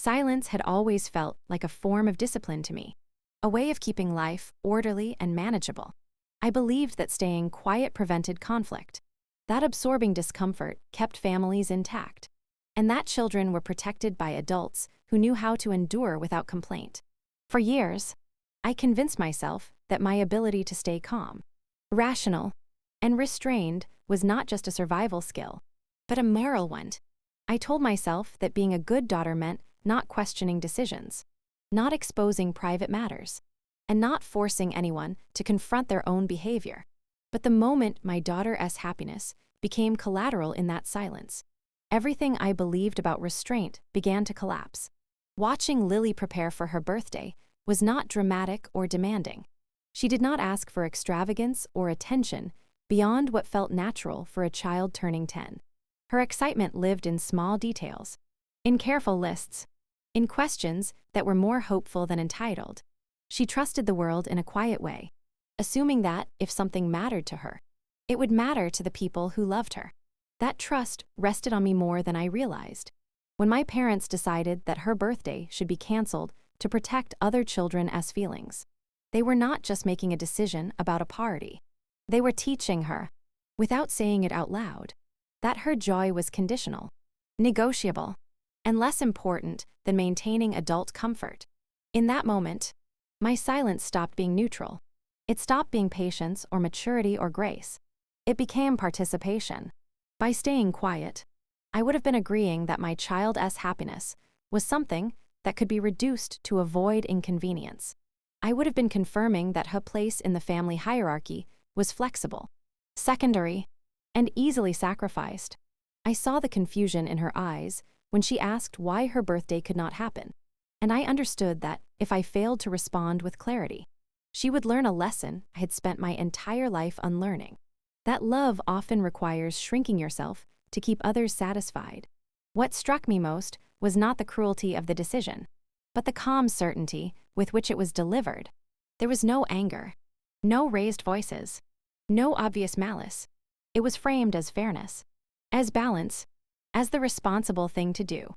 Silence had always felt like a form of discipline to me, a way of keeping life orderly and manageable. I believed that staying quiet prevented conflict, that absorbing discomfort kept families intact, and that children were protected by adults who knew how to endure without complaint. For years, I convinced myself that my ability to stay calm, rational, and restrained was not just a survival skill, but a moral one. I told myself that being a good daughter meant not questioning decisions, not exposing private matters, and not forcing anyone to confront their own behavior. But the moment my daughter's happiness became collateral in that silence, everything I believed about restraint began to collapse. Watching Lily prepare for her birthday was not dramatic or demanding. She did not ask for extravagance or attention beyond what felt natural for a child turning 10. Her excitement lived in small details, in careful lists, in questions that were more hopeful than entitled. She trusted the world in a quiet way, assuming that, if something mattered to her, it would matter to the people who loved her. That trust rested on me more than I realized. When my parents decided that her birthday should be canceled to protect other children's feelings, they were not just making a decision about a party. They were teaching her, without saying it out loud, that her joy was conditional, negotiable, and less important than maintaining adult comfort. In that moment, my silence stopped being neutral. It stopped being patience or maturity or grace. It became participation. By staying quiet, I would have been agreeing that my child's happiness was something that could be reduced to avoid inconvenience. I would have been confirming that her place in the family hierarchy was flexible, secondary, and easily sacrificed. I saw the confusion in her eyes when she asked why her birthday could not happen, and I understood that if I failed to respond with clarity, she would learn a lesson I had spent my entire life unlearning. That love often requires shrinking yourself to keep others satisfied. What struck me most was not the cruelty of the decision, but the calm certainty with which it was delivered. There was no anger, no raised voices, no obvious malice. It was framed as fairness, as balance, as the responsible thing to do.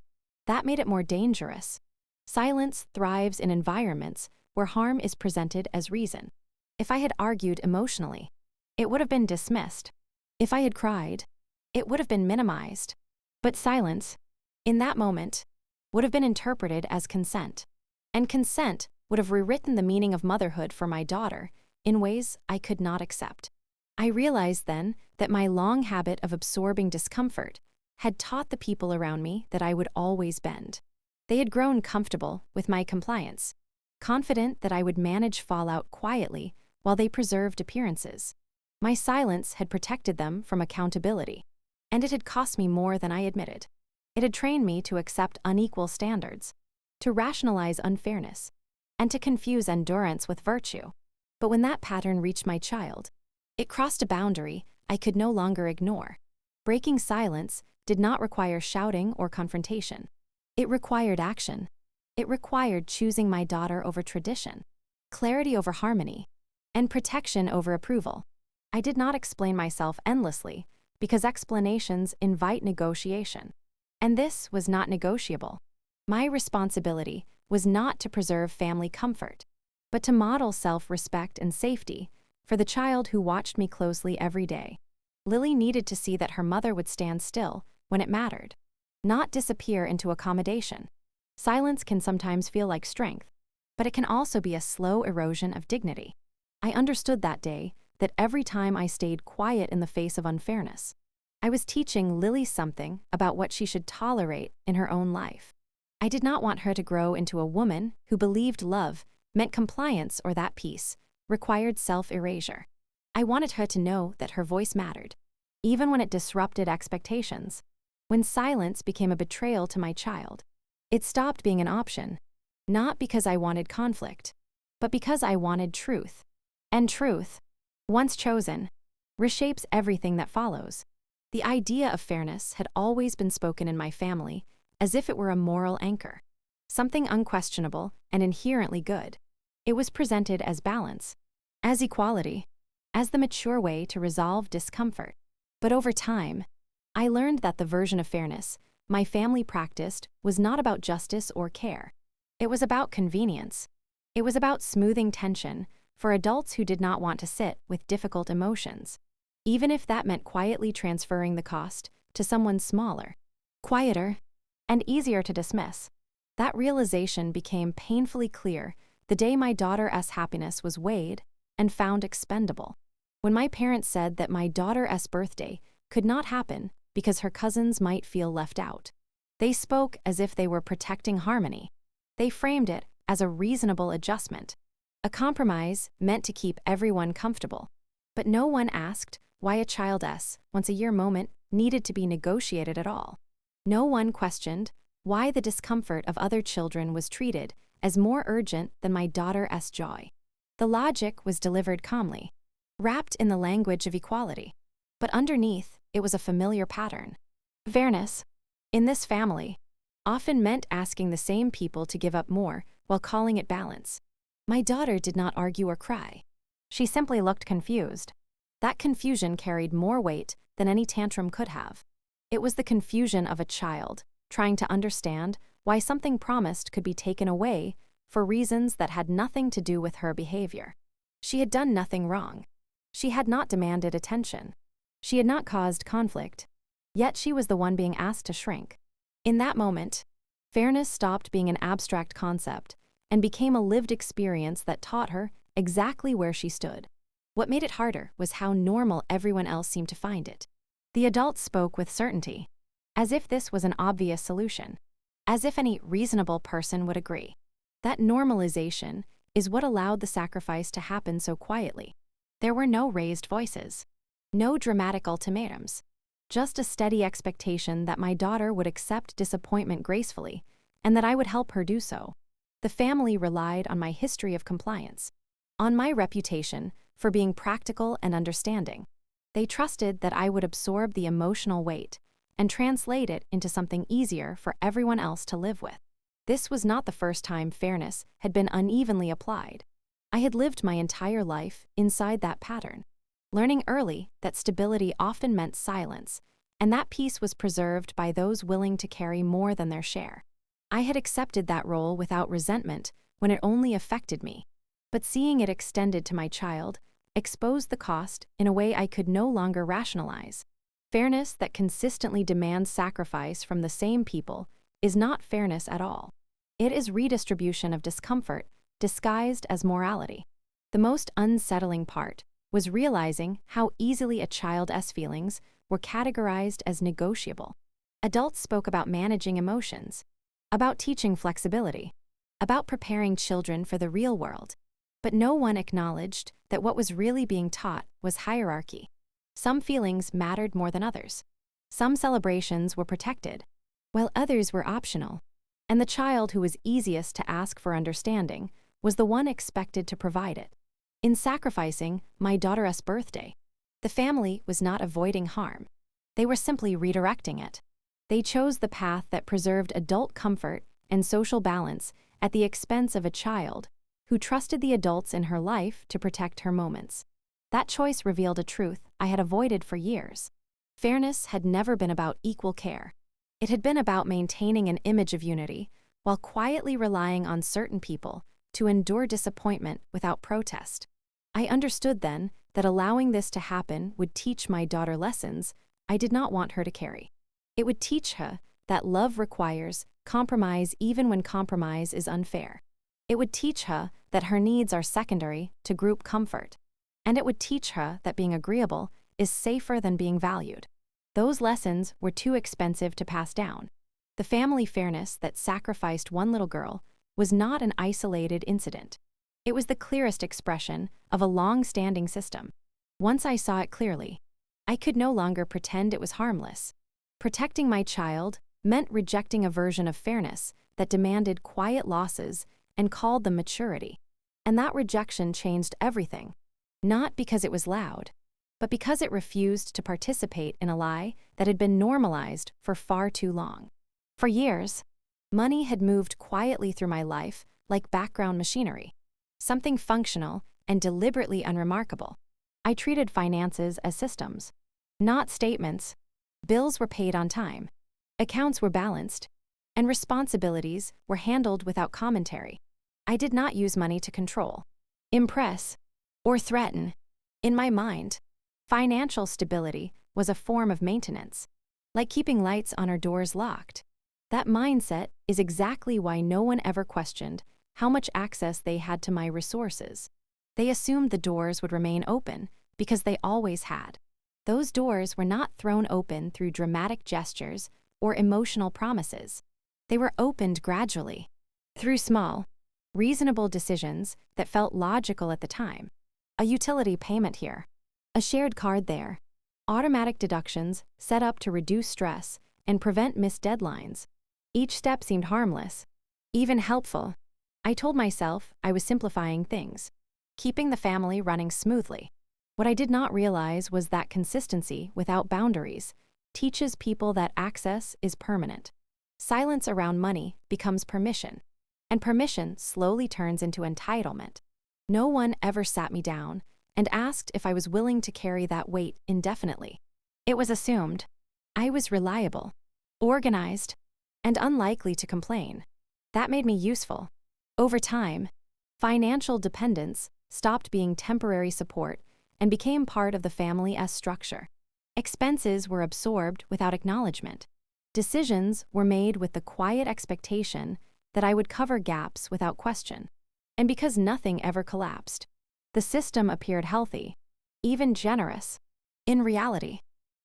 That made it more dangerous. Silence thrives in environments where harm is presented as reason. If I had argued emotionally, it would have been dismissed. If I had cried, it would have been minimized. But silence, in that moment, would have been interpreted as consent. And consent would have rewritten the meaning of motherhood for my daughter in ways I could not accept. I realized then that my long habit of absorbing discomfort had taught the people around me that I would always bend. They had grown comfortable with my compliance, confident that I would manage fallout quietly while they preserved appearances. My silence had protected them from accountability, and it had cost me more than I admitted. It had trained me to accept unequal standards, to rationalize unfairness, and to confuse endurance with virtue. But when that pattern reached my child, it crossed a boundary I could no longer ignore. Breaking silence did not require shouting or confrontation. It required action. It required choosing my daughter over tradition, clarity over harmony, and protection over approval. I did not explain myself endlessly because explanations invite negotiation. And this was not negotiable. My responsibility was not to preserve family comfort, but to model self-respect and safety for the child who watched me closely every day. Lily needed to see that her mother would stand still when it mattered, not disappear into accommodation. Silence can sometimes feel like strength, but it can also be a slow erosion of dignity. I understood that day that every time I stayed quiet in the face of unfairness, I was teaching Lily something about what she should tolerate in her own life. I did not want her to grow into a woman who believed love meant compliance or that peace required self-erasure. I wanted her to know that her voice mattered, even when it disrupted expectations. When silence became a betrayal to my child, it stopped being an option, not because I wanted conflict, but because I wanted truth. And truth, once chosen, reshapes everything that follows. The idea of fairness had always been spoken in my family as if it were a moral anchor, something unquestionable and inherently good. It was presented as balance, as equality, as the mature way to resolve discomfort. But over time, I learned that the version of fairness my family practiced was not about justice or care. It was about convenience. It was about smoothing tension for adults who did not want to sit with difficult emotions, even if that meant quietly transferring the cost to someone smaller, quieter, and easier to dismiss. That realization became painfully clear the day my daughter's happiness was weighed and found expendable. When my parents said that my daughter's birthday could not happen because her cousins might feel left out, they spoke as if they were protecting harmony. They framed it as a reasonable adjustment, a compromise meant to keep everyone comfortable. But no one asked why a child's once-a-year moment needed to be negotiated at all. No one questioned why the discomfort of other children was treated as more urgent than my daughter's joy. The logic was delivered calmly, wrapped in the language of equality. But underneath, it was a familiar pattern. Fairness, in this family, often meant asking the same people to give up more while calling it balance. My daughter did not argue or cry. She simply looked confused. That confusion carried more weight than any tantrum could have. It was the confusion of a child trying to understand why something promised could be taken away for reasons that had nothing to do with her behavior. She had done nothing wrong. She had not demanded attention. She had not caused conflict. Yet she was the one being asked to shrink. In that moment, fairness stopped being an abstract concept and became a lived experience that taught her exactly where she stood. What made it harder was how normal everyone else seemed to find it. The adults spoke with certainty, as if this was an obvious solution, as if any reasonable person would agree. That normalization is what allowed the sacrifice to happen so quietly. There were no raised voices, no dramatic ultimatums, just a steady expectation that my daughter would accept disappointment gracefully and that I would help her do so. The family relied on my history of compliance, on my reputation for being practical and understanding. They trusted that I would absorb the emotional weight and translate it into something easier for everyone else to live with. This was not the first time fairness had been unevenly applied. I had lived my entire life inside that pattern, learning early that stability often meant silence, and that peace was preserved by those willing to carry more than their share. I had accepted that role without resentment when it only affected me, but seeing it extended to my child exposed the cost in a way I could no longer rationalize. Fairness that consistently demands sacrifice from the same people is not fairness at all. It is redistribution of discomfort disguised as morality. The most unsettling part was realizing how easily a child's feelings were categorized as negotiable. Adults spoke about managing emotions, about teaching flexibility, about preparing children for the real world. But no one acknowledged that what was really being taught was hierarchy. Some feelings mattered more than others. Some celebrations were protected, while others were optional. And the child who was easiest to ask for understanding was the one expected to provide it. In sacrificing my daughter's birthday, the family was not avoiding harm. They were simply redirecting it. They chose the path that preserved adult comfort and social balance at the expense of a child who trusted the adults in her life to protect her moments. That choice revealed a truth I had avoided for years. Fairness had never been about equal care. It had been about maintaining an image of unity while quietly relying on certain people to endure disappointment without protest. I understood then that allowing this to happen would teach my daughter lessons I did not want her to carry. It would teach her that love requires compromise even when compromise is unfair. It would teach her that her needs are secondary to group comfort. And it would teach her that being agreeable is safer than being valued. Those lessons were too expensive to pass down. The family fairness that sacrificed one little girl was not an isolated incident. It was the clearest expression of a long-standing system. Once I saw it clearly, I could no longer pretend it was harmless. Protecting my child meant rejecting a version of fairness that demanded quiet losses and called them maturity. And that rejection changed everything, not because it was loud, but because it refused to participate in a lie that had been normalized for far too long. For years, money had moved quietly through my life like background machinery, something functional and deliberately unremarkable. I treated finances as systems, not statements. Bills were paid on time. Accounts were balanced, and responsibilities were handled without commentary. I did not use money to control, impress, or threaten. In my mind, financial stability was a form of maintenance, like keeping lights on or doors locked. That mindset is exactly why no one ever questioned how much access they had to my resources. They assumed the doors would remain open because they always had. Those doors were not thrown open through dramatic gestures or emotional promises. They were opened gradually, through small, reasonable decisions that felt logical at the time. A utility payment here, a shared card there, automatic deductions set up to reduce stress and prevent missed deadlines. Each step seemed harmless, even helpful. I told myself I was simplifying things, keeping the family running smoothly. What I did not realize was that consistency without boundaries teaches people that access is permanent. Silence around money becomes permission, and permission slowly turns into entitlement. No one ever sat me down and asked if I was willing to carry that weight indefinitely. It was assumed I was reliable, organized, and unlikely to complain. That made me useful. Over time, financial dependence stopped being temporary support and became part of the family's structure. Expenses were absorbed without acknowledgement. Decisions were made with the quiet expectation that I would cover gaps without question. And because nothing ever collapsed, the system appeared healthy, even generous. In reality,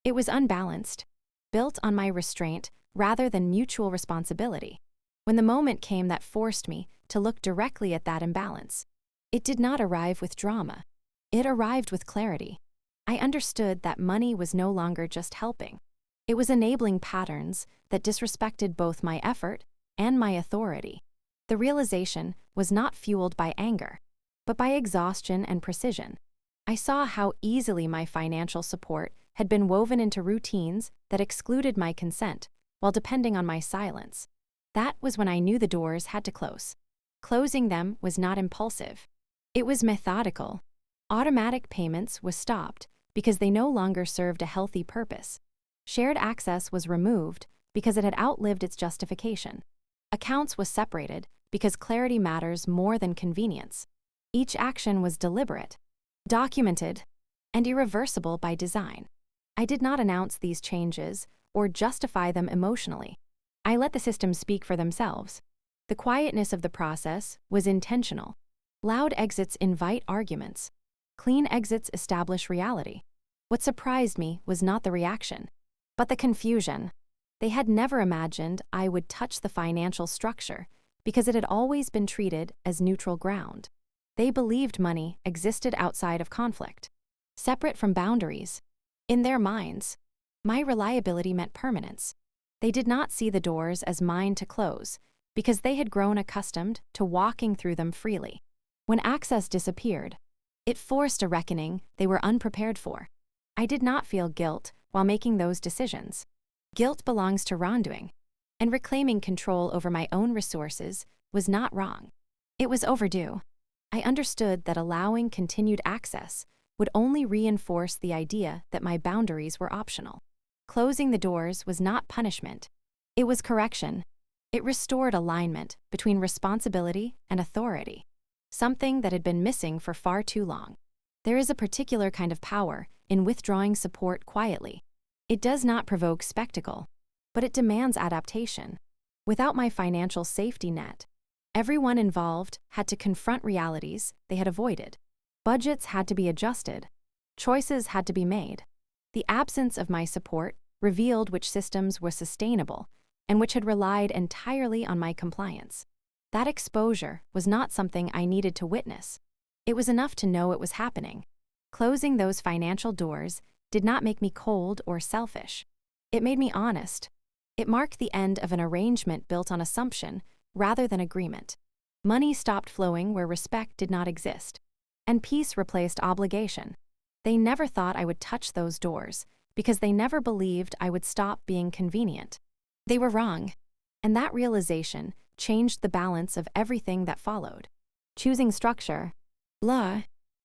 it was unbalanced, built on my restraint rather than mutual responsibility. When the moment came that forced me to look directly at that imbalance, it did not arrive with drama. It arrived with clarity. I understood that money was no longer just helping. It was enabling patterns that disrespected both my effort and my authority. The realization was not fueled by anger, but by exhaustion and precision. I saw how easily my financial support had been woven into routines that excluded my consent while depending on my silence. That was when I knew the doors had to close. Closing them was not impulsive. It was methodical. Automatic payments was stopped because they no longer served a healthy purpose. Shared access was removed because it had outlived its justification. Accounts was separated because clarity matters more than convenience. Each action was deliberate, documented, and irreversible by design. I did not announce these changes or justify them emotionally. I let the systems speak for themselves. The quietness of the process was intentional. Loud exits invite arguments. Clean exits establish reality. What surprised me was not the reaction, but the confusion. They had never imagined I would touch the financial structure because it had always been treated as neutral ground. They believed money existed outside of conflict, separate from boundaries. In their minds, my reliability meant permanence. They did not see the doors as mine to close because they had grown accustomed to walking through them freely. When access disappeared, it forced a reckoning they were unprepared for. I did not feel guilt while making those decisions. Guilt belongs to wrongdoing, and reclaiming control over my own resources was not wrong. It was overdue. I understood that allowing continued access would only reinforce the idea that my boundaries were optional. Closing the doors was not punishment. It was correction. It restored alignment between responsibility and authority, something that had been missing for far too long. There is a particular kind of power in withdrawing support quietly. It does not provoke spectacle, but it demands adaptation. Without my financial safety net, everyone involved had to confront realities they had avoided. Budgets had to be adjusted. Choices had to be made. The absence of my support revealed which systems were sustainable and which had relied entirely on my compliance. That exposure was not something I needed to witness. It was enough to know it was happening. Closing those financial doors did not make me cold or selfish. It made me honest. It marked the end of an arrangement built on assumption rather than agreement. Money stopped flowing where respect did not exist, and peace replaced obligation. They never thought I would touch those doors because they never believed I would stop being convenient. They were wrong, and that realization changed the balance of everything that followed. Choosing structure, law,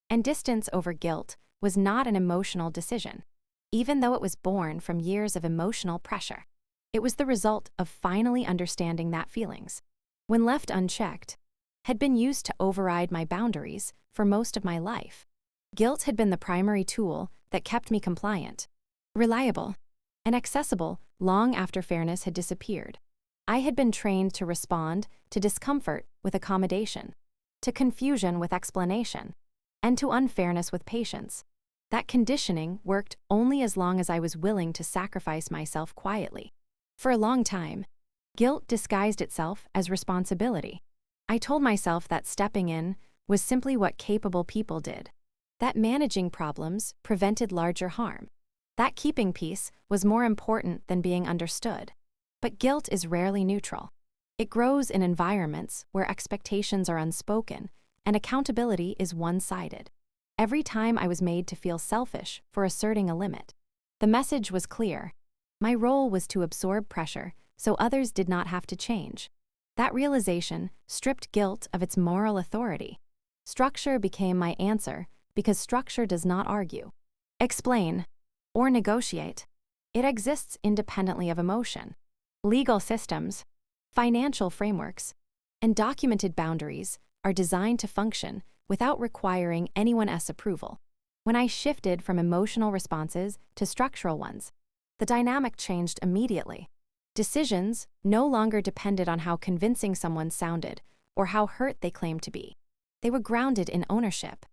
and distance over guilt was not an emotional decision, even though it was born from years of emotional pressure. It was the result of finally understanding that feelings, when left unchecked, had been used to override my boundaries for most of my life. Guilt had been the primary tool that kept me compliant, reliable, and accessible long after fairness had disappeared. I had been trained to respond to discomfort with accommodation, to confusion with explanation, and to unfairness with patience. That conditioning worked only as long as I was willing to sacrifice myself quietly. For a long time, guilt disguised itself as responsibility. I told myself that stepping in was simply what capable people did, that managing problems prevented larger harm, that keeping peace was more important than being understood. But guilt is rarely neutral. It grows in environments where expectations are unspoken and accountability is one-sided. Every time I was made to feel selfish for asserting a limit, the message was clear. My role was to absorb pressure so others did not have to change. That realization stripped guilt of its moral authority. Structure became my answer because structure does not argue, explain, or negotiate. It exists independently of emotion. Legal systems, financial frameworks, and documented boundaries are designed to function without requiring anyone else's approval. When I shifted from emotional responses to structural ones, the dynamic changed immediately. Decisions no longer depended on how convincing someone sounded or how hurt they claimed to be. They were grounded in ownership,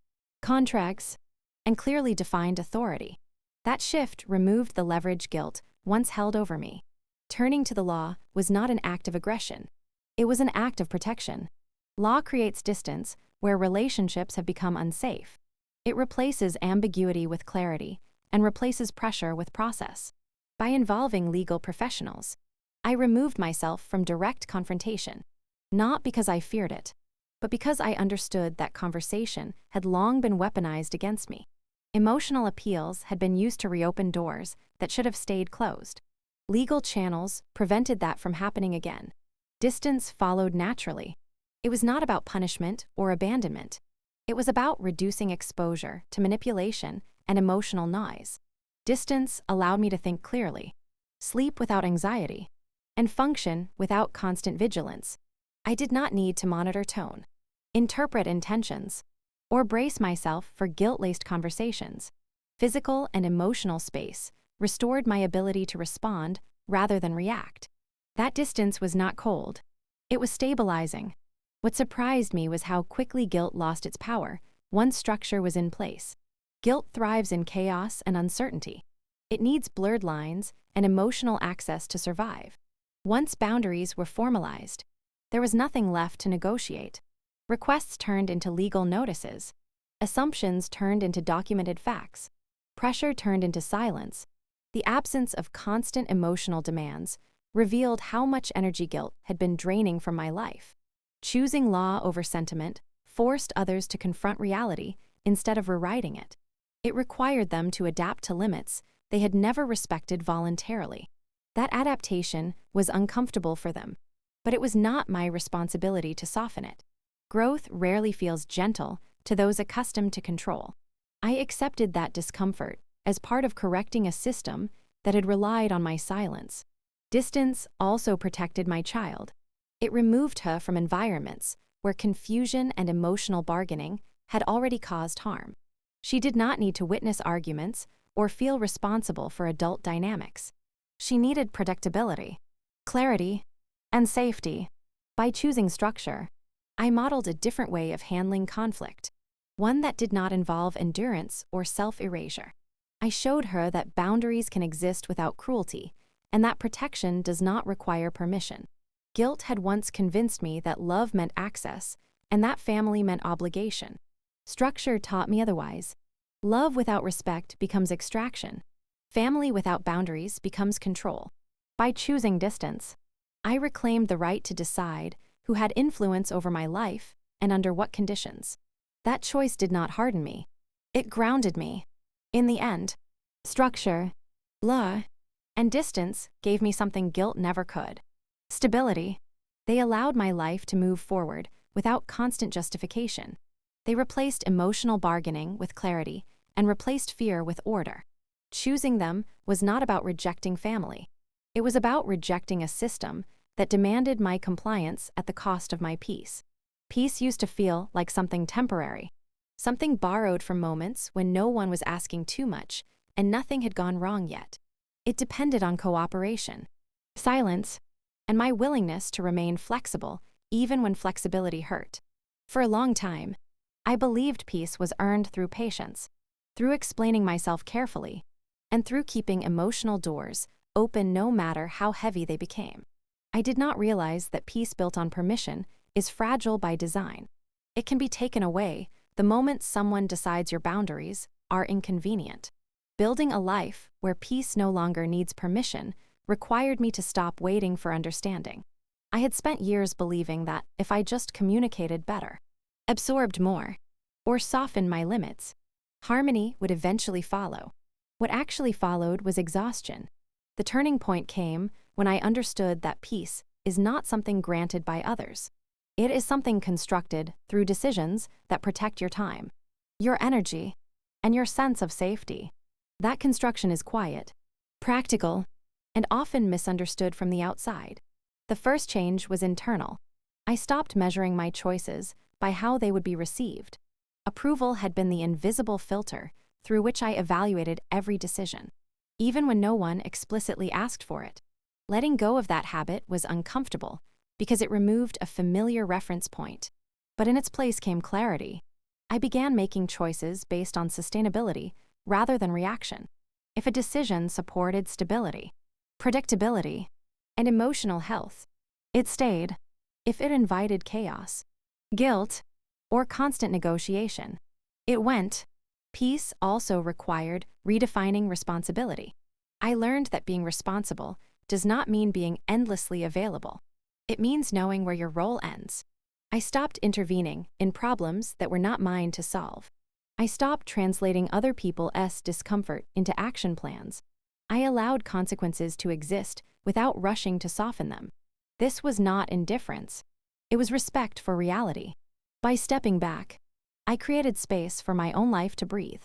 contracts, and clearly defined authority. That shift removed the leverage guilt once held over me. Turning to the law was not an act of aggression. It was an act of protection. Law creates distance where relationships have become unsafe. It replaces ambiguity with clarity and replaces pressure with process. By involving legal professionals, I removed myself from direct confrontation, not because I feared it, but because I understood that conversation had long been weaponized against me. Emotional appeals had been used to reopen doors that should have stayed closed. Legal channels prevented that from happening again. Distance followed naturally. It was not about punishment or abandonment. It was about reducing exposure to manipulation and emotional noise. Distance allowed me to think clearly, sleep without anxiety, and function without constant vigilance. I did not need to monitor tone, interpret intentions, or brace myself for guilt-laced conversations. Physical and emotional space restored my ability to respond rather than react. That distance was not cold. It was stabilizing. What surprised me was how quickly guilt lost its power once structure was in place. Guilt thrives in chaos and uncertainty. It needs blurred lines and emotional access to survive. Once boundaries were formalized, there was nothing left to negotiate. Requests turned into legal notices. Assumptions turned into documented facts. Pressure turned into silence. The absence of constant emotional demands revealed how much energy guilt had been draining from my life. Choosing law over sentiment forced others to confront reality instead of rewriting it. It required them to adapt to limits they had never respected voluntarily. That adaptation was uncomfortable for them, but it was not my responsibility to soften it. Growth rarely feels gentle to those accustomed to control. I accepted that discomfort as part of correcting a system that had relied on my silence. Distance also protected my child. It removed her from environments where confusion and emotional bargaining had already caused harm. She did not need to witness arguments or feel responsible for adult dynamics. She needed predictability, clarity, and safety. By choosing structure, I modeled a different way of handling conflict, one that did not involve endurance or self-erasure. I showed her that boundaries can exist without cruelty, and that protection does not require permission. Guilt had once convinced me that love meant access, and that family meant obligation. Structure taught me otherwise. Love without respect becomes extraction. Family without boundaries becomes control. By choosing distance, I reclaimed the right to decide who had influence over my life and under what conditions. That choice did not harden me. It grounded me. In the end, structure, law, and distance gave me something guilt never could: stability. They allowed my life to move forward without constant justification. They replaced emotional bargaining with clarity and replaced fear with order. Choosing them was not about rejecting family. It was about rejecting a system that demanded my compliance at the cost of my peace. Peace used to feel like something temporary, something borrowed from moments when no one was asking too much and nothing had gone wrong yet. It depended on cooperation, silence, and my willingness to remain flexible even when flexibility hurt. For a long time, I believed peace was earned through patience, through explaining myself carefully, and through keeping emotional doors open no matter how heavy they became. I did not realize that peace built on permission is fragile by design. It can be taken away the moment someone decides your boundaries are inconvenient. Building a life where peace no longer needs permission required me to stop waiting for understanding. I had spent years believing that if I just communicated better, absorbed more, or softened my limits, harmony would eventually follow. What actually followed was exhaustion. The turning point came when I understood that peace is not something granted by others. It is something constructed through decisions that protect your time, your energy, and your sense of safety. That construction is quiet, practical, and often misunderstood from the outside. The first change was internal. I stopped measuring my choices by how they would be received. Approval had been the invisible filter through which I evaluated every decision, even when no one explicitly asked for it. Letting go of that habit was uncomfortable because it removed a familiar reference point. But in its place came clarity. I began making choices based on sustainability rather than reaction. If a decision supported stability, predictability, and emotional health, it stayed. If it invited chaos, guilt, or constant negotiation, it went. Peace also required redefining responsibility. I learned that being responsible does not mean being endlessly available. It means knowing where your role ends. I stopped intervening in problems that were not mine to solve. I stopped translating other people's discomfort into action plans. I allowed consequences to exist without rushing to soften them. This was not indifference. It was respect for reality. By stepping back, I created space for my own life to breathe.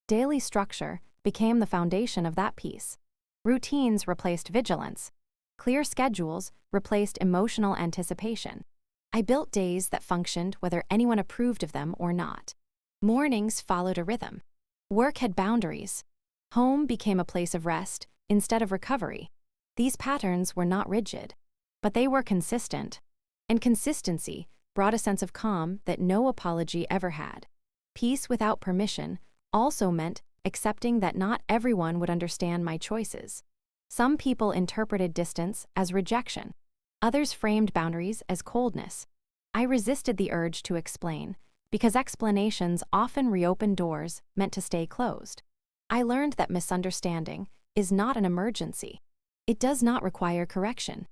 Daily structure became the foundation of that peace. Routines replaced vigilance. Clear schedules replaced emotional anticipation. I built days that functioned whether anyone approved of them or not. Mornings followed a rhythm. Work had boundaries. Home became a place of rest instead of recovery. These patterns were not rigid, but they were consistent. And consistency brought a sense of calm that no apology ever had. Peace without permission also meant accepting that not everyone would understand my choices. Some people interpreted distance as rejection. Others framed boundaries as coldness. I resisted the urge to explain, because explanations often reopen doors meant to stay closed. I learned that misunderstanding is not an emergency. It does not require correction.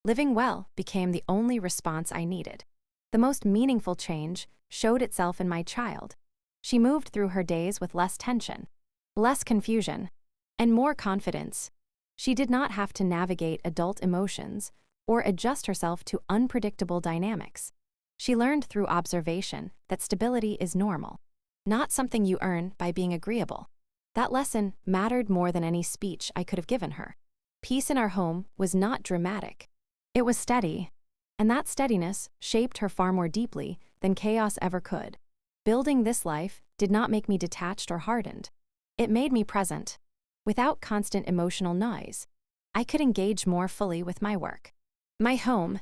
Living well became the only response I needed. The most meaningful change showed itself in my child. She moved through her days with less tension, less confusion, and more confidence. She did not have to navigate adult emotions or adjust herself to unpredictable dynamics. She learned through observation that stability is normal, not something you earn by being agreeable. That lesson mattered more than any speech I could have given her. Peace in our home was not dramatic. It was steady, and that steadiness shaped her far more deeply than chaos ever could. Building this life did not make me detached or hardened. It made me present. Without constant emotional noise, I could engage more fully with my work, my home,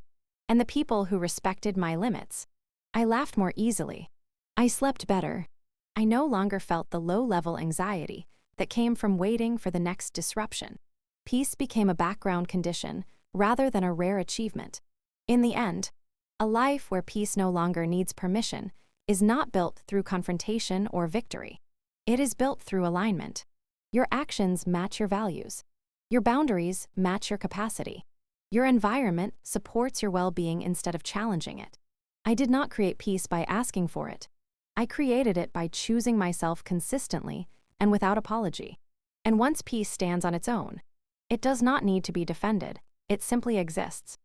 and the people who respected my limits. I laughed more easily. I slept better. I no longer felt the low-level anxiety that came from waiting for the next disruption. Peace became a background condition rather than a rare achievement. In the end, a life where peace no longer needs permission is not built through confrontation or victory. It is built through alignment. Your actions match your values. Your boundaries match your capacity. Your environment supports your well-being instead of challenging it. I did not create peace by asking for it. I created it by choosing myself consistently and without apology. And once peace stands on its own, it does not need to be defended. It simply exists.